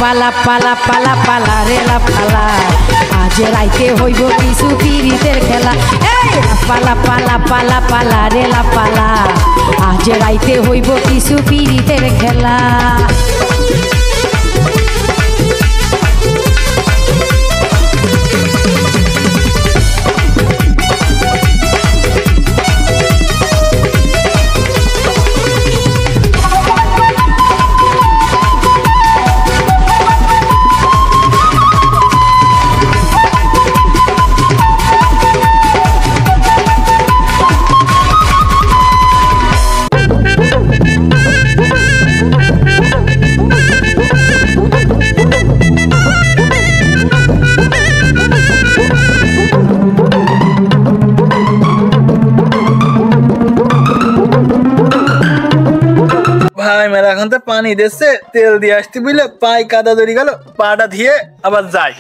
পালা পালা পালা পালা রে লাফালা আজ রাইতে হইব কিছু পিরিতের খেলা এই পালা পালা পালা পালা রে লাফালা আজ রাইতে হইব কিছু পিরিতের খেলা ভাই মেলা এখন তো পানি দিচ্ছে তেল দিয়ে আসতে বুঝলে পায়ে কাদা ধরে গেল পাটা ধুয়ে আবার যাই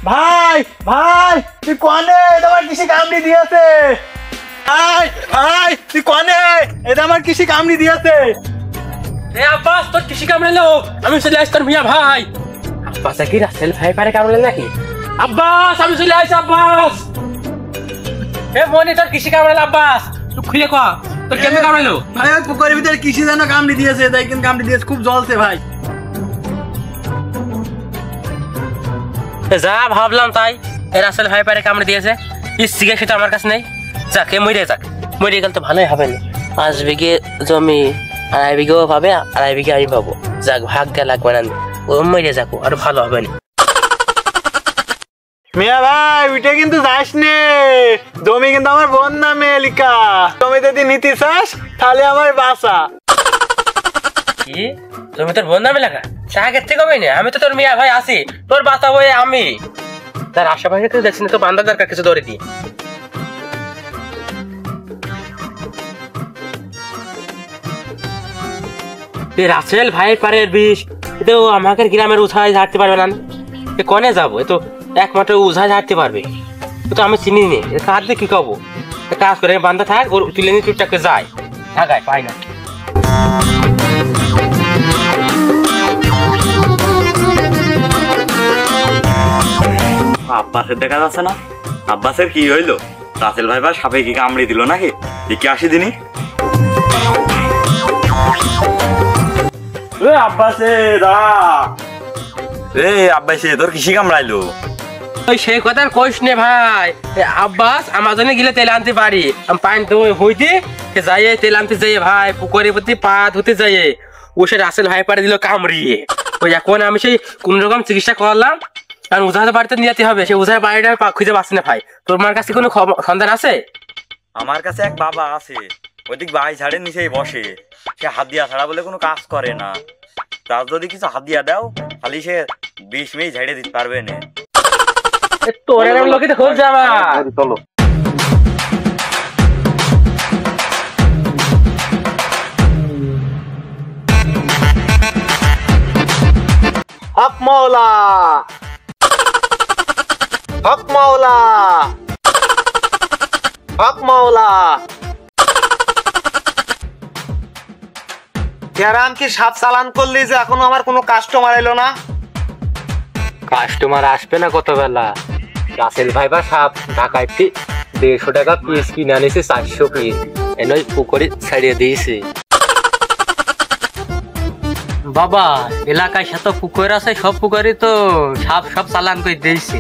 ভাই ভাই তুই কোনে তোমার কিসি কামড়ি দিয়েছে ভাই ভাই তুই কোনে এটা আমার কিসি কামড়ি দিয়েছে এ আব্বাস তোর কিসি কামড়ালো আমি চলে আসছি তোর মিয়া ভাই আব্বাস কি রাসেল ভাই পারে কামড়ালে নাকি আব্বাস আমি চলে আসছি আব্বাস এ মনি তোর কিসি কামড়ালো আব্বাস তুই খুলে কো তোর কেমনে কামড়ালো ভাই ওই পুকুরের ভিতরে কিসি যেন কামড়ি দিয়েছে তাই কিন্তু কামড়ি দিয়েছে খুব জ্বলছে ভাই যা ভাবলাম তাই এ রাসেল ভাই পারে কামড়ে দিয়েছে ইসিগে সেটা আমার কাছে নেই যাকে মরে গেল তো ভালোই হবে না 5 বিঘে জমি 2.5 বিঘেও পাবে 2.5 বিঘে আমি পাবো যাক ভাগ দেয়া লাগবে না ও মরে যাকো আর ভালো হবে না মিয়া ভাই উঠে কিন্তু যাস নে জমি কিন্তু আমার বোন নামে লিখা তুমি যদি নিতে চাস তাহলে আমার বাসা কি তুমি তোর বোন নামে লেখা আগের থেকে হবে না আমি তো তোর মিয়া ভাই আছি তোর বাসা হয়ে আমি তার আশেপাশে কেউ দেখছি না তো বান্দা দরকার কিছু ধরে দি রাসেল ভাইয়ের পারের বিষ তো আমাকে গ্রামের উঠায় ঝাড়তে পারবে না কনে যাবো এ তো একমাত্র উঝায় ঝাড়তে পারবে তো আমি চিনি নি কার দিয়ে কি কবো কাজ করে বান্দা থাক ওর তুলে নিয়ে চুপটাকে যায় ঢাকায় পাই না আব্বাসের দেখা যাচ্ছে না আব্বাসের কি হইলো রাসেল ভাই বা সাপে কি কামড়ি দিল নাকি দেখি আসি দিনই আব্বাসে আব্বাসে তোর কিসি কামড়াইলো ওই সেই কথা কইস নে ভাই আব্বাস আমাজনে গেলে তেল আনতে পারি আমি পানি তো হইতে যাইয়ে তেল আনতে যাইয়ে ভাই পুকুরের প্রতি পা ধুতে যাইয়ে ও সে রাসেল ভাই পারে দিল কামড়িয়ে ওই এখন আমি সেই কোন রকম চিকিৎসা করলাম কারণ উজাতে বাড়িতে নিয়ে যেতে হবে সে উজার বাড়িটা খুঁজে পাচ্ছি না ভাই তোমার কাছে কোনো সন্ধান আছে আমার কাছে এক বাবা আছে ওইদিক ভাই ঝাড়ের নিচেই বসে সে হাত দিয়া ছাড়া বলে কোনো কাজ করে না তার যদি কিছু হাত দিয়া দাও খালি সে 20 মিনিট ঝাড়ে দিতে পারবে না তোর এরকম লোকে তো খোঁজ যাবা চলো হক মাওলা হক মাওলা হক মাওলা কেরাম কি সাপ চালান করলি যে এখনো আমার কোনো কাস্টমার এলো না কাস্টমার আসবে না কত বেলা রাসেল ভাই বা সাপ ঢাকায় 150 টাকা পিস কিনে আনিছে 400 পিস এনে পুকুরে ছাড়িয়ে দিয়েছে বাবা এলাকায় শত পুকুর আছে সব পুকুরে তো সাপ সব চালান করে দিয়েছে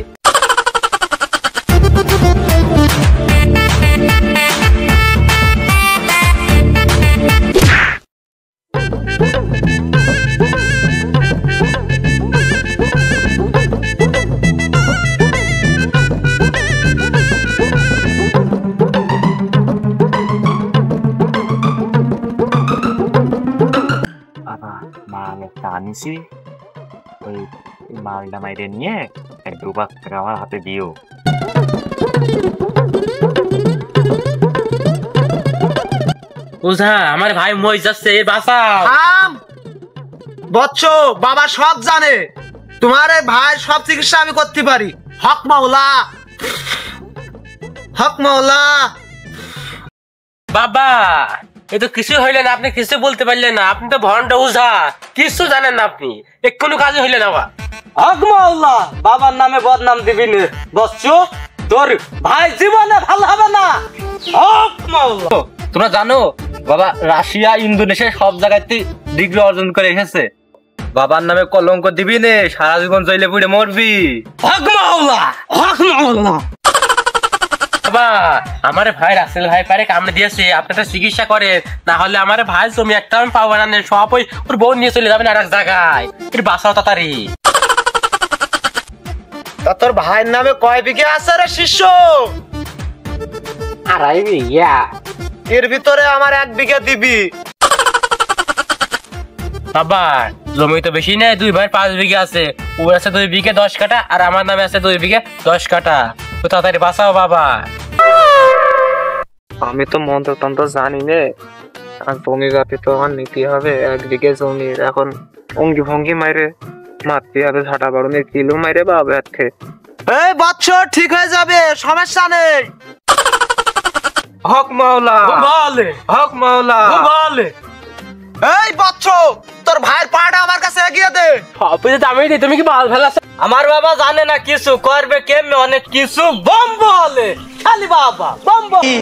আনিছি ওই মালটা মাইরে নিয়ে 2 লাখ টাকা আমার হাতে দিও ওঝা আমার ভাই মই যাচ্ছে, এর বাঁচাও। থাম বৎস, বাবা সব জানে, তোমার এই ভাই সব চিকিৎসা আমি করতে পারি। হক মাওলা, হক মাওলা। বাবা এ তো কিছু হইলে না, আপনি কিছু বলতে পারলেন না, আপনি তো ভণ্ড ওঝা, কিছু জানেন না আপনি, কোনো কাজে হইলে না। হক মাওলা, বাবার নামে বদনাম দিবি না বৎস, তোর ভাই জীবনে ভালো হবে না। হক মাওলা, তোমরা জানো বাবা রাশিয়া ইন্দোনেশিয়া সব জায়গাতে ডিগ্রি অর্জন করে এসেছে। বাবার নামে কলঙ্ক দিবি নে, সারা জীবন জেলে পুড়ে মরবি। হক মাওলা, হক মাওলা। বাবা আমার ভাই রাসেল ভাই পারে কামড়ে দিয়েছে, আপনারা চিকিৎসা করেন, না হলে আমার ভাই জমি একটা আমি পাবো না, সব ওর বউ নিয়ে চলে যাবেন আর এক জায়গায়। এর বাঁচাও তাড়াতাড়ি। তা তোর ভাইয়ের নামে কয় বিঘে আছে রে শিষ্য? 2.5 বিঘা। এর ভিতরে আমার 1 বিঘা দিবি। বাবা জমি তো বেশি নেই, 2 ভাই 5 বিঘা আছে, ওর আছে 2 বিঘা 10 কাঠা, আর আমার নামে আছে 2 বিঘা 10 কাঠা। তো তাড়াতাড়ি বাঁচাও বাবা। আমি তো মন্ত্রতন্ত্র জানি নে, আর জমি জাতি তো আমার নিতে হবে 1 বিঘে জমির। এখন অঙ্গি ভঙ্গি মাইরে মারতে হবে, ঝাঁটা বাড়ুনের কিলো মাইরে বাবা হাতে। এই বৎস ঠিক হয়ে যাবে, সমস্যা নেই। হক মাওলা, বলে হক মাওলা, বলে। এই বৎস, তোর ভাইয়ের পাটা আমার কাছে এগিয়ে দে। আমি দিই, তুমি কি বাল ফেলাছ? আমার বাবা জানে না কিছু করবে কেমনে, অনেক কিছু বম বলে খালি বাবা বম বলে।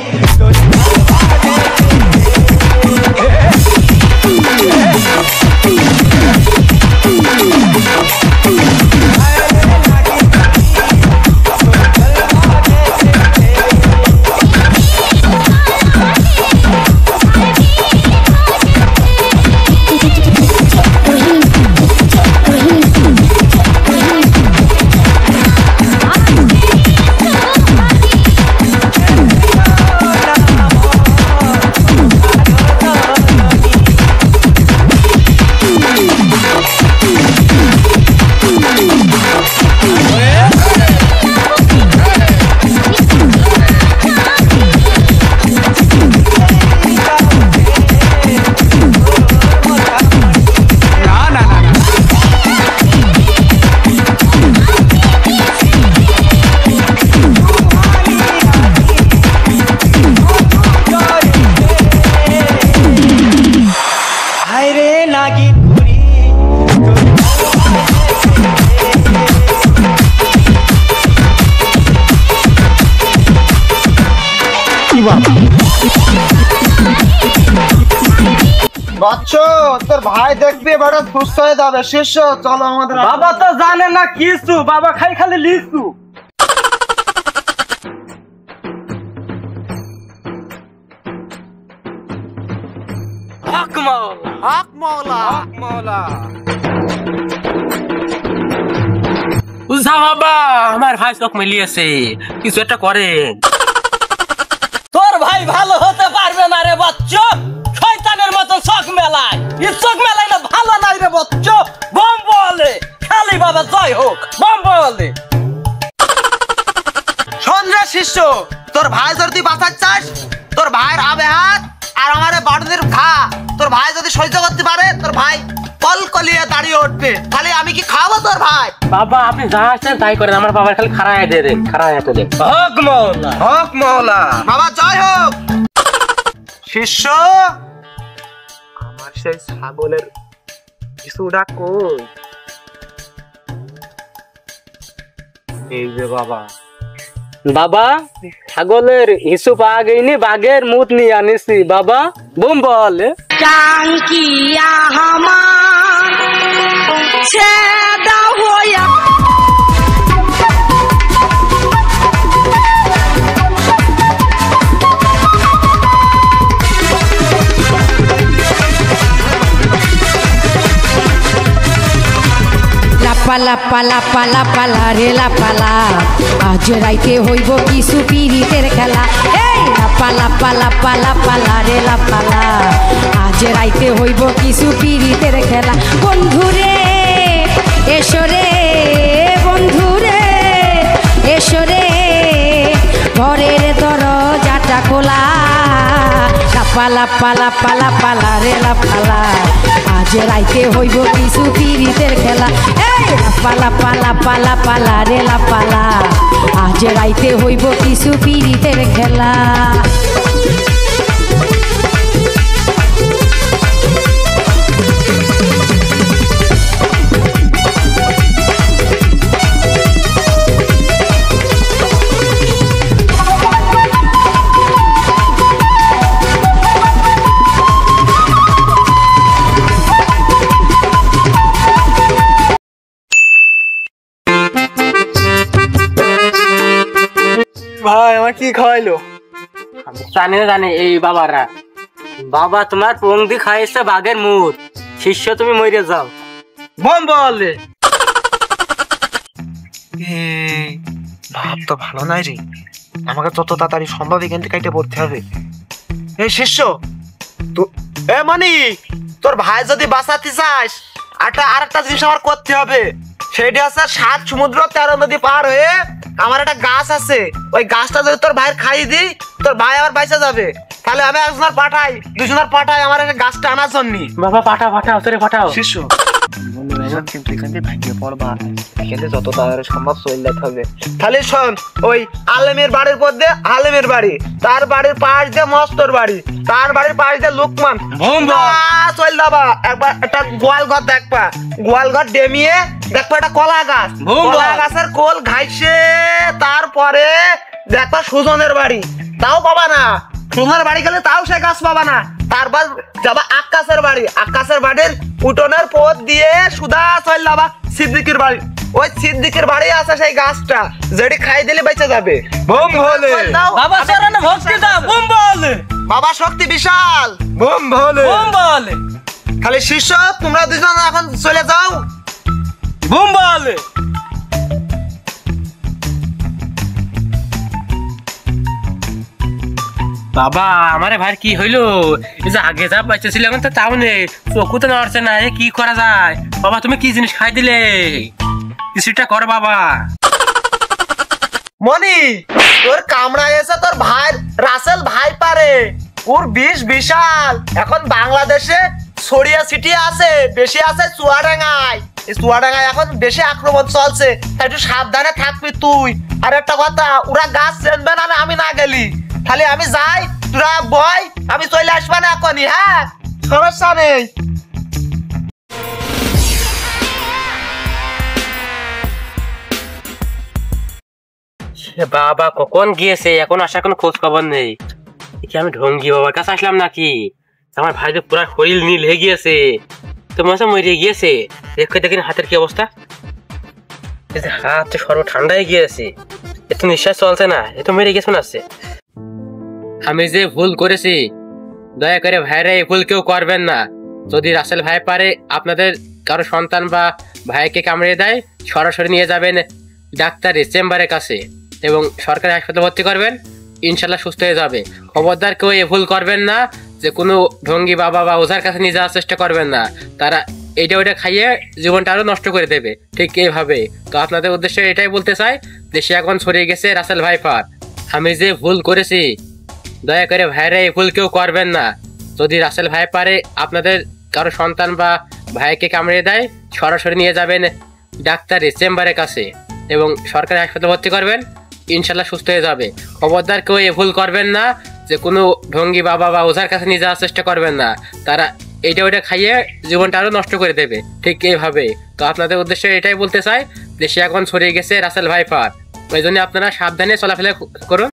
বৎস, তোর ভাই দেখবি বড় সুস্থ হয়ে যাবে। শিষ্য চলো আমাদের। বাবা তো জানে না কিছু, বাবা খালি লিচু। হক মাওলা, হক মাওলা, হক মাওলা। ওঝা বাবা আমার ভাই চোখ মিলিয়েছে, কিছু একটা করেন। তোর ভাই ভালো হতে পারবে না রে বচ্চ, শয়তানের মতো চোখ মেলায়। এই চোখ মেলায় না ভালো নাই রে বচ্চ, বম বলে খালি বাবা জয় হোক বম বলে। শোন রে শিষ্য, তোর ভাই যদি বাঁচার চাস, তোর ভাইয়ের আবেহাত আর আমার বাড়ির ঘা তোর ভাই যদি সহ্য করতে পারে, তোর ভাই কলকলিয়ে দাঁড়িয়ে উঠবে। তাহলে আমি কি খাওয়াবো তোর ভাই? বাবা আপনি যা আসছেন তাই করেন, আমার বাবার খালি খাড়ায় দিয়ে দেন, খাড়ায় দেন। হক মাওলা, হক মাওলা। বাবা জয় হোক। শিষ্য, আমার সেই ছাগলের কিছুটা কই? এই যে বাবা, বাবা ছাগলের হিসু পাওয়া গেইনি, বাঘের মুত নিয়ে আনিছি বাবা বম বলে। টাঙ্কিয়া হামার ছেদা হইয়া লাপালা পালা পালা পালা রে লাপালা, আজ রাইতে হইব কিছু পিরিতের খেলা। এই লাপালা পালা পালা পালা রে লাপালা, আজ রাইতে হইব কিছু পিরিতের খেলা। বন্ধুরে এসো রে, বন্ধুরে এসো রে, ঘরের দরজাটা খোলা। পালা পালা পালা পালা রে লাপালা আজ রাইতে হইব কিছু পিরিতের খেলা এই পালা পালা পালা পালা রে লাপালা আজ রাইতে হইব কিছু পিরিতের খেলা। ভাই আমার কি খাওয়াইলো? জানি না জানি এই বাবারা। বাবা তোমার পঙ্গি খাইছে বাঘের মুখ, শিষ্য তুমি মরে যাও। বোম বলে ভাব তো ভালো নাই রে, আমাকে যত তাড়াতাড়ি সম্ভব এখান থেকে কেটে পড়তে হবে। এই শিষ্য এ মানি তোর ভাই যদি বাঁচাতে চাস আর একটা জিনিস আমার করতে হবে, সেইটা হচ্ছে 7 সমুদ্র 13 নদী পার হয়ে আমার একটা গাছ আছে, ওই গাছটা যদি তোর ভাইয়ের খাইয়ে দিই তোর ভাই আবার বাইচা যাবে। তাহলে আমি একজনের পাঠাই 2জনের পাঠাই আমার একটা গাছটা আনার জন্য। বাবা পাঠাও তোরে পাঠাও। শিষ্য কিন্তু এখান থেকে ভাঙিয়ে পড়বা, এখানে যত তাড়াতাড়ি সম্ভব চলে যেতে হবে। তাহলে শোন, ওই আলেমের বাড়ির পর দিয়ে আলেমের বাড়ি, তার বাড়ির পাশ দিয়ে মস্তর বাড়ি, তার বাড়ির পাশ দিয়ে লোকমান চল যাবা। একবার একটা গোয়াল ঘর দেখবা, গোয়াল ঘর ডেমিয়ে দেখবা একটা কলা গাছ, কলা গাছের কোল ঘাইছে, তারপরে দেখবা সুজনের বাড়ি, তাও পাবা না। সুজনের বাড়ি গেলে তাও সে গাছ পাবা না। তারপর যাবা আকাশের বাড়ি, আকাশের বাড়ির উঠোনের পথ দিয়ে সুদা চল যাবা সিদ্দিকের বাড়ি, ওই সিদ্দিকের বাড়ি আছে সেই গাছটা, যেটি খাই দিলে বেঁচে যাবে। বুম বলে বাবা চরণে ভক্তি দাও। বুম বলে বাবা শক্তি বিশাল। বুম বলে খালি শিষ্য তোমরা 2জন এখন চলে যাও। বুম বলে বাবা আমারে ভাই কি হইলো? এই যে আগে যা পাইতেছিল এখন তো তাও নেই, চোখও তো নড়ছে না, এ কি করা যায়? বাবা তুমি কি জিনিস খাই দিলে? কিছুটা কর বাবা। মনি তোর কামড়া এসে তোর ভাই রাসেল ভাই পারে, ওর বিষ বিশাল। এখন বাংলাদেশে ছড়িয়া ছিটিয়ে আছে, বেশি আছে চুয়াডাঙ্গায়। এই চুয়াডাঙ্গায় এখন বেশি আক্রমণ চলছে, তাই একটু সাবধানে থাকবি তুই। আর একটা কথা, ওরা গাছ চেনবে না আমি না গেলি। তাহলে আমি যাই, তোরা বয়, আমি চলে আসবা না এখনই। হ্যাঁ সমস্যা নেই। বাবা কখন গিয়েছে, এখন আসার কোনো খোঁজ খবর নেই। কি আমি ঢঙ্গি বাবার কাছে আসলাম নাকি? আমার ভাই তো পুরা শরীর নীল হয়ে গিয়েছে, তো মনে মরে গিয়েছে। দেখেন হাতের কি অবস্থা, হাত তো সর্ব ঠান্ডা হয়ে গিয়েছে, এত নিঃশ্বাস চলছে না, এত মেরে গেছে না। আমি যে ভুল করেছি, দয়া করে ভাইরা এই ভুল কেউ করবেন না। যদি রাসেল ভাই পারে আপনাদের কারো সন্তান বা ভাইকে কামড়ে দেয়, সরাসরি নিয়ে যাবেন ডাক্তারের চেম্বারের কাছে এবং সরকারি হাসপাতালে ভর্তি করবেন, ইনশাল্লাহ সুস্থ হয়ে যাবে। খবরদার কেউ এই ভুল করবেন না, যে কোনো ঢঙ্গি বাবা বা ওঝার কাছে নিয়ে যাওয়ার চেষ্টা করবেন না। তারা এইটা ওইটা খাইয়ে জীবনটা আরো নষ্ট করে দেবে, ঠিক এইভাবে। তো আপনাদের উদ্দেশ্যে এটাই বলতে চাই, দেশে এখন ছড়িয়ে গেছে রাসেল ভাই পার। আমি যে ভুল করেছি, দয়া করে ভাইরা এই ভুল কেউ করবেন না। যদি রাসেল ভাই পারে আপনাদের কারো সন্তান বা ভাইকে কামড়ে দেয়, সরাসরি নিয়ে যাবেন ডাক্তারের চেম্বারের কাছে এবং সরকারি হাসপাতালে ভর্তি করবেন, ইনশাল্লাহ সুস্থ হয়ে যাবে। খবরদার কেউ এই ভুল করবেন না, যে কোনো ঢঙ্গি বাবা বা ওঝার কাছে নিয়ে যাওয়ার চেষ্টা করবেন না। তারা এইটা ওইটা খাইয়ে জীবনটা আরো নষ্ট করে দেবে, ঠিক এইভাবে। তো আপনাদের উদ্দেশ্যে এটাই বলতে চাই, দেশে এখন ছড়িয়ে গেছে রাসেল ভাই পার, ওই জন্য আপনারা সাবধানে চলাফেরা করুন।